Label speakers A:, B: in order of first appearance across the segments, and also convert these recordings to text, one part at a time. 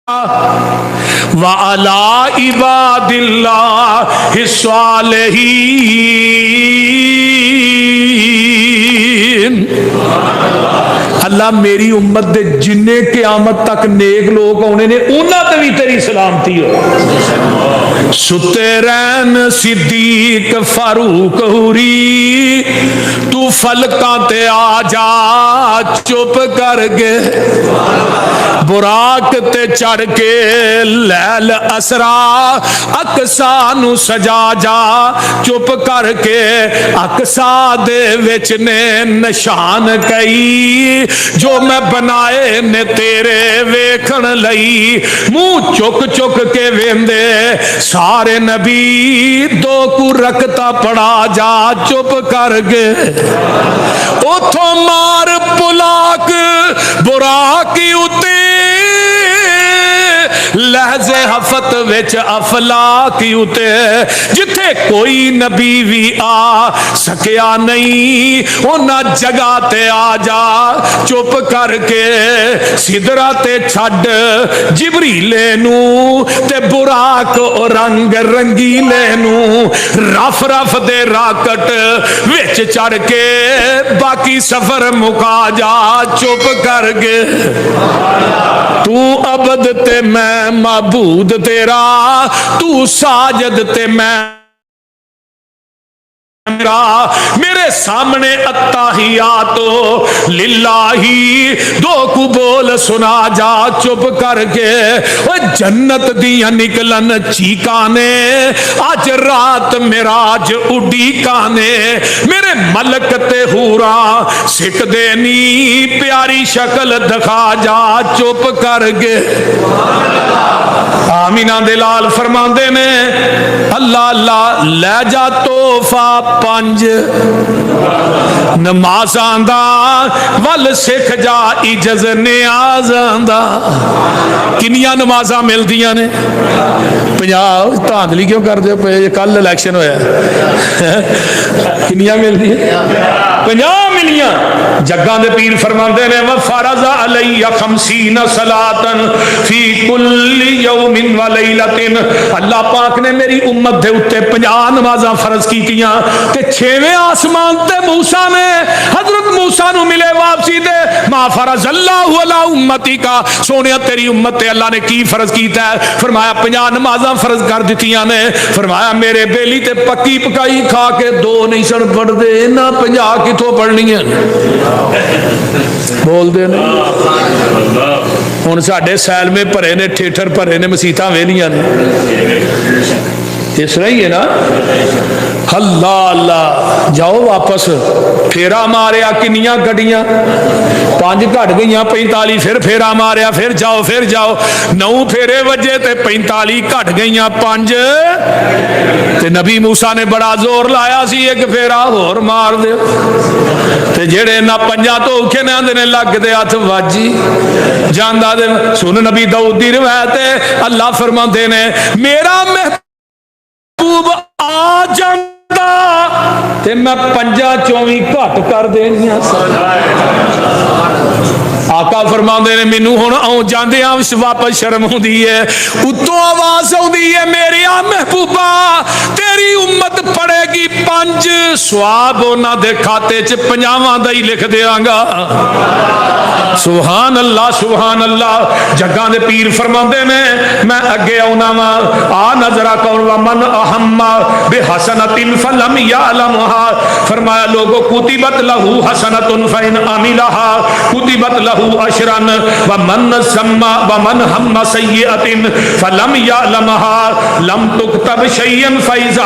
A: व अला इबादिल्लाहि स्वालिहीन। अल्लाह मेरी उम्मत दे जिन्ने क़यामत तक नेक लोग आने ने उन्हां ते भी तेरी सलामती हो। सुते रैन सिद्दीक फारूक हुरी, तू फलकां ते आ जा चुप करके, बुराक ते चढ़ के लैल असरा अकसा नू सजा जा चुप करके। अकसा दे विच ने निशान कई जो मैं बनाए ने तेरे वेखण लई। मुंह चुक चुक के वेंदे सारे नबी, दो कु रखता पड़ा जा चुप करके। उथों मार पुलाक बुराकी उते लहजे हफत विच अफलाकी उते, जिथे कोई नबी भी आ सकिया नहीं उन्हां जगह ते आ जा चुप करके। सिदरा ते छड्ड जिबरीले नू ते बुराक रंग रंगीले नू, रफ रफ दे राकट विच चढ़ के बाकी सफर मुका जा चुप करके। तू अबद ते मैं माबूद तेरा, तू साजद ते मैं मेरे सामने अत्ताहियातो लिल्लाही, दो कु बोल सुना जा चुप करके। जन्नत दियां निकलन चीकां ने अज रात मिराज उडीकां ने, मेरे मलक ते हूरा सिक देनी प्यारी शक्ल दिखा जा चुप करके। आमीना दे लाल फरमांदे ने अल्लाह अल्लाह लै जा तोहफा पंज नमाज़ां दा वल सिख जा इजज नियाज़ां दा। किनियां नमाज़ां मिलदियां ने? 50। धांधली क्यों करदे हो? कल इलैक्शन होया किनियां मिलदियां? 50 मिलियां। जग्गां दे पीर फरमांदे ने व फरज़ा अलैया 50 सलातन फी कुल्ली यौमिन व लैलतिन। अल्लाह पाक ने मेरी उम्मत दे उत्ते 50 नमाज़ां फर्ज कीतियां ते 6वें आसमान ते मूसा ने हजरत मूसा नू मिले वापसी दे मा फरज़ल्लाहु अला उम्मती का, सोनिया तेरी उम्मत ते अल्लाह ने की फर्ज कीता है? फरमाया 50 नमाज़ां फर्ज कर दित्तियां ने। फरमाया मेरे बेली ते पक्की पकाई खा के 2 नहीं सन पढ़दे, इन्हां 50 किथों पढ़नियां? बोलदे ने हुण साडे सैल में भरे ने, ठेठर भरे ने, मसीतां वेलियां ने। इस तरह ही है ना। अल्लाह अल्लाह जाओ वापस फेरा मारिया, किनियां गड्डियां 5 घट गई, 45 फिर फेरा मारिया, फिर जाओ 9 फेरे वजे ते 45 घट गई 5। ते नबी मूसा ने बड़ा जोर लाया सी एक फेरा होर मार दे, ते जेड़े ना 5 तो औखे ने आंदे ने लगदे हथ वाजी जांदा दे। सुन नबी दाऊद दी रिवायत है, अल्लाह फरमांदे ने मेरा महबूब आ जांदा ते मैं 5-24 घट कर देनियां। आका फरमांदे ने मैनू हुण आउं जांदियां वापस शर्म आउंदी है, उत्तों आवाज आउंदी है मेरी आ महबूबा तेरी उम्मत पड़ेगी 5, सवाब उन्हां दे खाते च 50 दा ही लिख देंगा। सुभान अल्लाह सुभान अल्लाह। जग्गां दे पीर फरमांदे ने मैं अगे आउना वा आ नजरा कौन व मन अहम्मा बिहसनतिन फलम यालमहा। फरमाया लोगो कुतिबत लहू हसनतुन फइन अमिलहा कुतिबत लहू अशरन व मन सम्मा व मन हम्मा सय्यतिन फलम यालमहा लम तुकतब शय्यन फैज़ा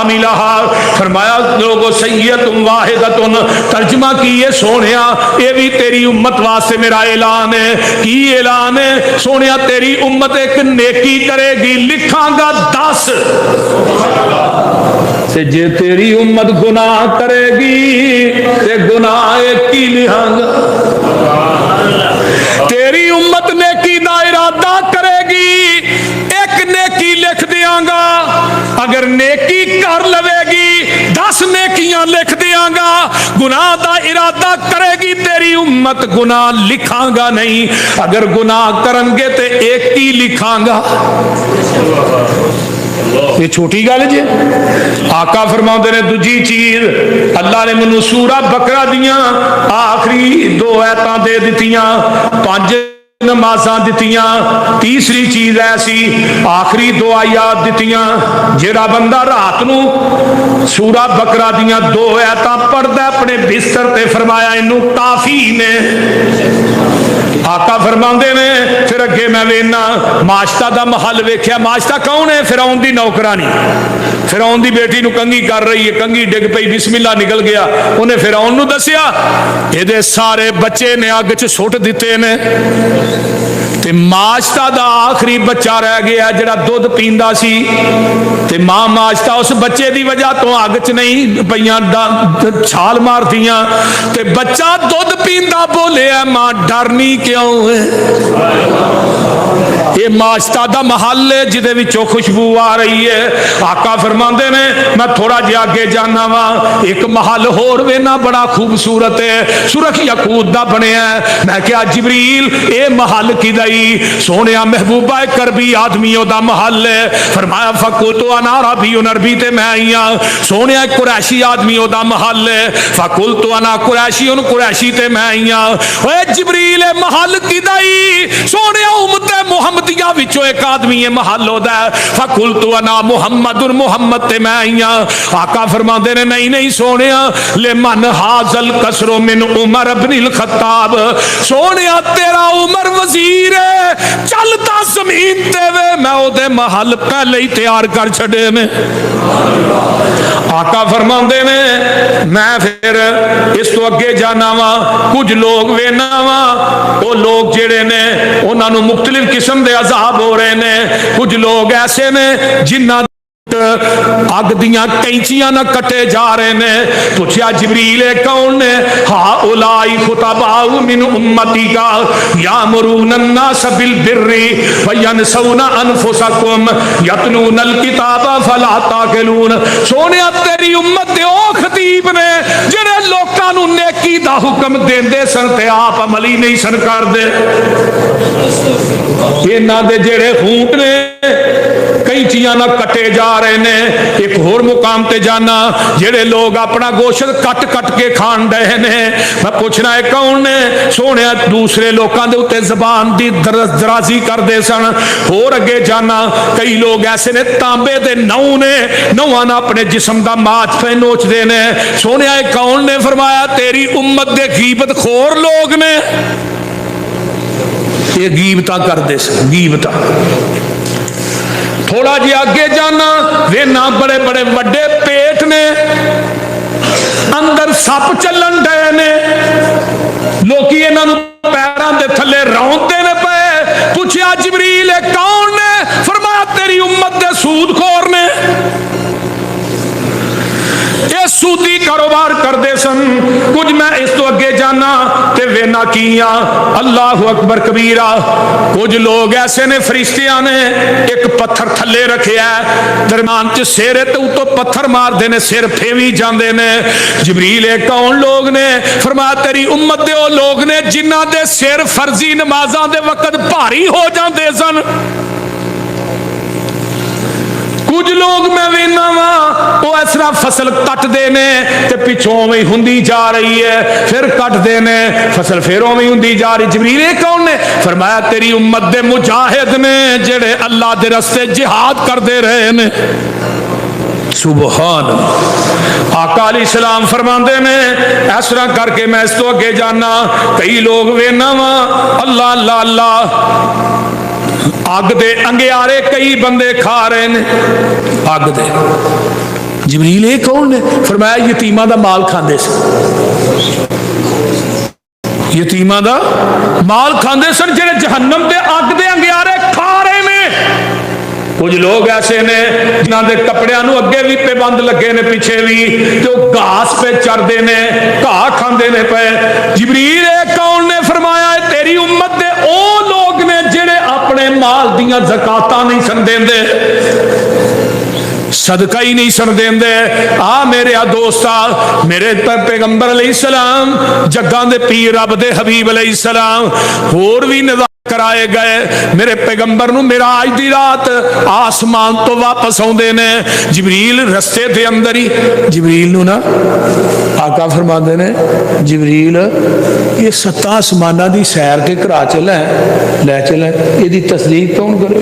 A: अमिलहा। फरमाया लोगो सय्यतुन वाहिदतुन, तर्जुमा कीए सोनिया ये भी तेरी उम्मत वास्ते मेरा ऐलान है। की ऐलान है सोनिया? तेरी उम्मत एक नेकी करेगी लिखांगा 10, ते जे तेरी उम्मत गुनाह करेगी ते गुनाह एक ही लिखांगा। तेरी उम्मत नेकी दा इरादा करेगी एक नेकी लिख दियांगा, अगर नेकी कर लवेगी 10 नेकियां लिख दियांगा। गुनाह दा इरादा करेगी तेरी तेरी उम्मत गुनाह लिखांगा नहीं, अगर गुनाह करनगे तो एक ही लिखांगा। ये छोटी गल जे। आका फरमाते ने दूजी चीज अल्लाह ने मैनू सूरा बकरा दियां आखिरी 2 आयतां दे दित्तियां, 5 नमाज़ां दित्तियां, तीसरी चीज ऐसी आखिरी 2 आयत दित्तियां। जेड़ा बंदा रात नू सूरा बकरा दियां 2 आयतां पढ़दा अपने बिस्तर ते, फरमाया इनू काफी ने। आका फरमाते ने फिर अगे मैं वेना माशता दा महल वेख्या। माशता कौन है? फिरौन दी नौकरानी। फिरौन दी बेटी नू कंघी कर रही है, कंघी डिग पई, बिस्मिल्लाह निकल गया। उन्हें फिरौन नू दसिया इहदे सारे बच्चे ने अग च सुट दिते ने, ते माशता दा आखिरी बच्चा रह गया जिहड़ा दुध पींदा सी, ते मां माशता उस बच्चे दी वजह तो अग च नहीं पईयां छाल मारदियां, ते बच्चा दुध पींदा बोलिया मां डरनी क्यों है? ये माशता दा महल है जिहदे विचों खुशबू आ रही है। आका फरमांदे ने मैं थोड़ा जिहा अगे जाना वा, एक महल होर वेना बड़ा खूबसूरत है, सुरख याकूत दा बनया है। मैं क्या जिबरील ये महल किदा? सोने महबूबा करबी आदमियों का महल है। फरमाया फकुल तो अनारा भी अरबी ते मैं आई हाँ। सोने कुरैशी आदमियों का महल है। फकुल तो अना कुरैशी उन कुरैशी ते मैं आई हाँ। जिबरील महल किदाई? सोने उम्मत मुहम्मदिया विचों एक आदमी है महल होता है। फकुल तो अना मुहम्मद उन मुहम्मद ते मैं आई हाँ। आका फरमाते ने नहीं नहीं सोने ले मन हाजल कसरो मिन उमर अब्निल खत्ताब। सोने तेरा उमर वजीर चलता जमीन ते वे, मैं ओदे महल पहले ही तैयार कर छड़े ने। आका फरमाते ने मैं फिर इस तो अगे जाना वा, कुछ लोग वेना वा, वो लोग जेड़े ने उन्होंने मुख्तलिफ किस्म के अजाब हो रहे ने। कुछ लोग ऐसे ने जिन्ना अग दियां कैंचियां ना कटे जा रहे ने। पूछा जिबरील कौन ने? हा उलाई खुतबाउ मिन उम्मती का यामुरून अन्नास बिल बिर्रि व यनसौना अनफुसकुम यतलूनल किताबा फला ताकिलून। सोने तेरी उम्मत दे ओ खतीब ने जेड़े लोकां नू नेकी दा हुक्म देंदे सन ते आप अमली नहीं सन करदे। इन्हां दे जेड़े हूंट ने कैंचियां ना कटे जा रहे ने। एक होर मुकाम ते जाना जेड़े लोग अपना गोश्त कट कट के खान रहे ने। मैं पूछना है कौन ने? सोने दूसरे लोगों के उत्ते जबान की दराजी करते सन। होर अगे जाना कई लोग ऐसे ने तांबे दे नौ ने, नौवां ना अपने जिस्म का माच पे नोचते ने। सोने कौन ने? फरमाया तेरी उम्मत दे गीबत खोर लोग ने। ये गीबता करते सन, गीबता। थोड़ा जी आगे जाना वे ना बड़े बड़े वड्डे पेट ने, अंदर सप चलन डे ने, लोग इन्हों पैरों के थले रौंदते ने पे। पूछा जिबरील कौन ने? फरमाया तेरी उम्मत दे सूदखोर ने। ये सूदी कारोबार करते सन। कुछ मैं इस तो अगे जाना ते वेना किया अल्लाह अकबर कबीरा। कुछ लोग ऐसे ने फरिश्तियां ने एक पत्थर थले रखे है, दरम्यान च सिर ते उतो पत्थर मारते ने, सिर फेवी जाते ने। जिबरील कौन लोग ने? फरमाया तेरी उम्मत दे ओ लोग ने जिन्हां दे सिर फर्जी नमाजां दे वक्त भारी हो जाते सन। कुछ लोग मैं वेना वा वो इस तरह फसल कटते ने ते पिछों में हुंदी जा रही है, फिर कटते ने फसल फिर में हुंदी जा रही। जिबरील कौन ने? फरमाया तेरी उम्मत दे मुजाहिद ने जेड़े अल्लाह दे रस्ते जिहाद करते रहे ने। सुबहान। आका अलैहिस्सलाम फरमाते ने इस तरह करके मैं इस तो अगे जाना कई लोग वेना वा अल्लाह अल्लाह अल्लाह अग दे अंगियारे कई बंदे खा रहे ने अग दे। जिबरील कौन ने? फरमाया यतीमा दा माल खांदे सन, यतीमा दा माल खांदे सन जेड़े जहन्नम दे अग दे अंगियारे खा रहे ने। कुछ लोग ऐसे ने जिन्हां दे कपड़ियां नूं अगे भी पाबंद लगे ने पीछे भी, तो घास पे चढ़ते ने, घाह खांदे ने पे। जिबरील कौन ने? फरमाया तेरी उम्मत दे ओ लोग ने जेड़े अपने माल दियां ज़कातां नहीं सन देंदे। सदका ही नहीं सुन देंदे। आ मेरे दोस्ता, मेरे पैगंबर अलैहिस्सलाम जग्गां दे पीर रब दे हबीब अलैहिस्सलाम होर भी निज़ाम कराए गए। मेरे पैगंबर नूं मेराज दी रात आसमान तो वापस आउंदे ने, जिबरील रस्ते दे अंदर ही जिबरील नूं ना आका फरमाते ने, जिबरील ये 7 आसमानां दी सैर के करा चलें, लै चलें, इहदी तस्दीक कौन करे?